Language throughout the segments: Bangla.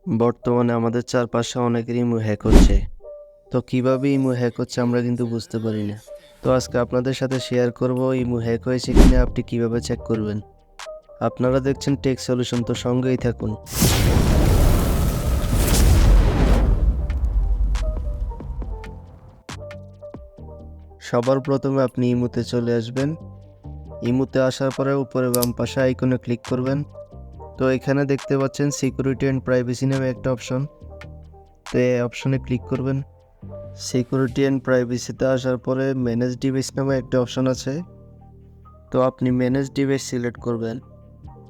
বর্তমানে আমাদের চারপাশে অনেকের ইমো হ্যাক হচ্ছে। তো কিভাবে ইমো হ্যাক হচ্ছে আমরা কিন্তু বুঝতে পারি না। তো আজকে আপনাদের সাথে শেয়ার করব ইমো হ্যাক হয়েছে কিনা আপনি কিভাবে চেক করবেন। আপনারা দেখছেন টেক সলিউশন, তো সঙ্গেই থাকুন। সবার প্রথমে আপনি ইমোতে চলে আসবেন। ইমোতে আসার পরে উপরে বাম পাশে আইকনে ক্লিক করবেন। তো এখানে দেখতে পাচ্ছেন সিকিউরিটি অ্যান্ড প্রাইভেসি নামে একটা অপশন। তো এই অপশনে ক্লিক করবেন। সিকিউরিটি অ্যান্ড প্রাইভেসিতে আসার পরে ম্যানেজ ডিভাইস নামে একটা অপশন আছে। তো আপনি ম্যানেজ ডিভাইস সিলেক্ট করবেন।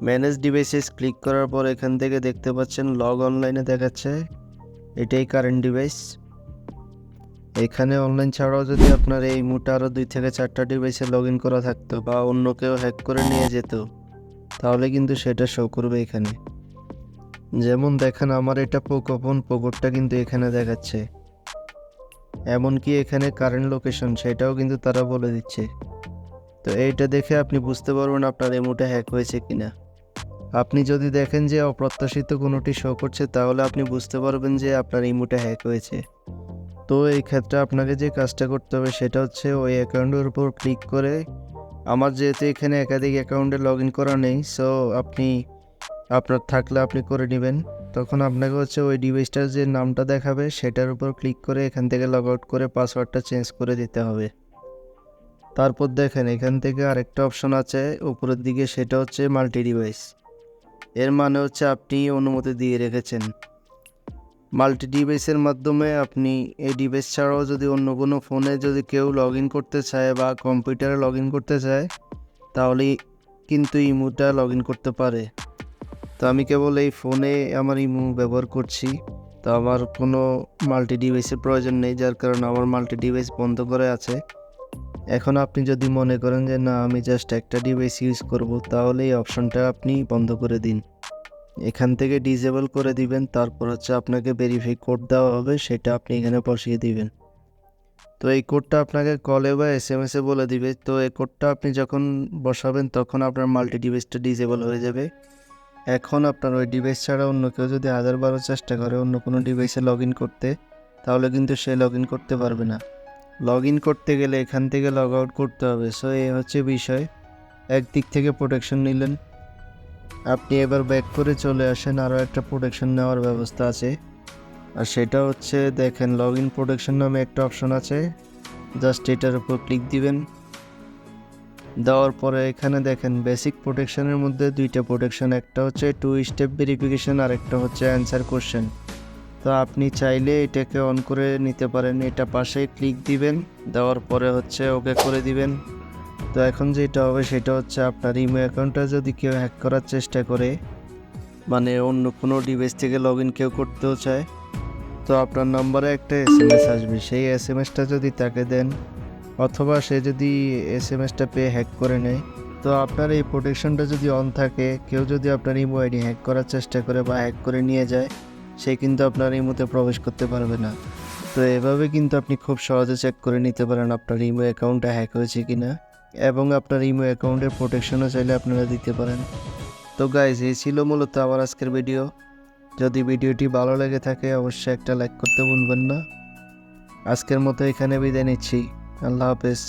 ম্যানেজ ডিভাইসেস ক্লিক করার পর এখান থেকে দেখতে পাচ্ছেন লগ অনলাইনে দেখাচ্ছে, এটাই কারেন্ট ডিভাইস। এখানে অনলাইন ছাড়াও যদি আপনার এই মুহূর্তে আরও 2 থেকে 4টা ডিভাইসে লগ ইন করা থাকতো বা অন্য কেউ হ্যাক করে নিয়ে যেত, তাহলে কিন্তু সেটা শো করবে এখানে। যেমন দেখেন আমার এটা পোকো ফোন, পোকোটা কিন্তু এখানে দেখাচ্ছে। এমনকি এখানে কারেন্ট লোকেশন সেটাও কিন্তু তারা বলে দিচ্ছে। তো এইটা দেখে আপনি বুঝতে পারবেন আপনার ইমোটা হ্যাক হয়েছে কিনা। আপনি যদি দেখেন যে অপ্রত্যাশিত কোনোটি শো করছে, তাহলে আপনি বুঝতে পারবেন যে আপনার ইমোটা হ্যাক হয়েছে। তো এই ক্ষেত্রে আপনাকে যে কাজটা করতে হবে সেটা হচ্ছে ওই অ্যাকাউন্টের উপর ক্লিক করে, আমার যেহেতু এখানে একাধিক অ্যাকাউন্টে লগ ইন করা নেই, সো আপনার থাকলে আপনি করে নেবেন। তখন আপনাকে হচ্ছে ওই ডিভাইসটার যে নামটা দেখাবে সেটার উপর ক্লিক করে এখান থেকে লগ আউট করে পাসওয়ার্ডটা চেঞ্জ করে দিতে হবে। তারপর দেখেন এখান থেকে আরেকটা অপশন আছে উপরের দিকে, সেটা হচ্ছে মাল্টি ডিভাইস। এর মানে হচ্ছে আপনি অনুমতি দিয়ে রেখেছেন। মাল্টি ডিভাইসের মাধ্যমে আপনি এই ডিভাইস ছাড়াও যদি অন্য কোনো ফোনে যদি কেউ লগ ইন করতে চায় বা কম্পিউটারে লগ ইন করতে চায়, তাহলে কিন্তু ইমোটা লগ ইন করতে পারে। তো আমি কেবল এই ফোনে আমার ইমো ব্যবহার করছি, তো আমার কোনো মাল্টি ডিভাইসের প্রয়োজন নেই, যার কারণে আমার মাল্টি ডিভাইস বন্ধ করে আছে। এখন আপনি যদি মনে করেন যে না আমি জাস্ট একটা ডিভাইস ইউজ করব, তাহলে এই অপশনটা আপনি বন্ধ করে দিন। এখান থেকে ডিসেবল করে দিবেন। তারপর হচ্ছে আপনাকে ভেরিফাই কোড দেওয়া হবে, সেটা আপনি এখানে বসিয়ে দিবেন। তো এই কোডটা আপনাকে কলে বা এসএমএসে বলে দিবে। তো এই কোডটা আপনি যখন বসাবেন তখন আপনার মাল্টি ডিভাইসটা ডিসেবল হয়ে যাবে। এখন আপনার ওই ডিভাইস ছাড়া অন্য কেউ যদি 1000 বার চেষ্টা করে অন্য কোনো ডিভাইসে লগ ইন করতে, তাহলে কিন্তু সে লগ ইন করতে পারবে না। লগ ইন করতে গেলে এখান থেকে লগ আউট করতে হবে। সো এই হচ্ছে বিষয়। একদিক থেকে প্রোটেকশন নিলেন, আপনি এবার ব্যাক করে চলে আসেন। আরও একটা প্রোটেকশন নেওয়ার ব্যবস্থা আছে, আর সেটা হচ্ছে দেখেন লগ ইন প্রোটেকশন নামে একটা অপশন আছে। জাস্ট এটার উপর ক্লিক দিবেন। দেওয়ার পরে এখানে দেখেন বেসিক প্রোটেকশনের মধ্যে 2টা প্রোটেকশন, একটা হচ্ছে 2 স্টেপ ভেরিফিকেশন আর একটা হচ্ছে অ্যান্সার কোশ্চেন। তো আপনি চাইলে এটাকে অন করে নিতে পারেন। এটা পাশে ক্লিক দিবেন, দেওয়ার পরে হচ্ছে ওকে করে দিবেন। তো এখন যেটা হবে সেটা হচ্ছে আপনার ইমো অ্যাকাউন্টটা যদি কেউ হ্যাক করার চেষ্টা করে, মানে অন্য কোনো ডিভাইস থেকে লগ ইন কেউ করতেও চায়, তো আপনার নম্বরে একটা এসএমএস আসবে। সেই এসএমএসটা যদি তাকে দেন, অথবা সে যদি এসএমএসটা পেয়ে হ্যাক করে নেয়, তো আপনার এই প্রোটেকশনটা যদি অন থাকে, কেউ যদি আপনার ইমো আইডি হ্যাক করার চেষ্টা করে বা হ্যাক করে নিয়ে যায়, সে কিন্তু আপনার ইমোতে প্রবেশ করতে পারবে না। তো এভাবে কিন্তু আপনি খুব সহজে চেক করে নিতে পারেন আপনার ইমো অ্যাকাউন্টটা হ্যাক হয়েছে কিনা, এবং আপনার ইমো অ্যাকাউন্টের প্রোটেকশনও চাইলে আপনারা দিতে পারেন। তো গাইজ, এই ছিল মূলত আমার আজকের ভিডিও। যদি ভিডিওটি ভালো লেগে থাকে অবশ্যই একটা লাইক করতে ভুলবেন না। আজকের মতো এখানে বিদায় নিচ্ছি। আল্লাহ হাফেজ।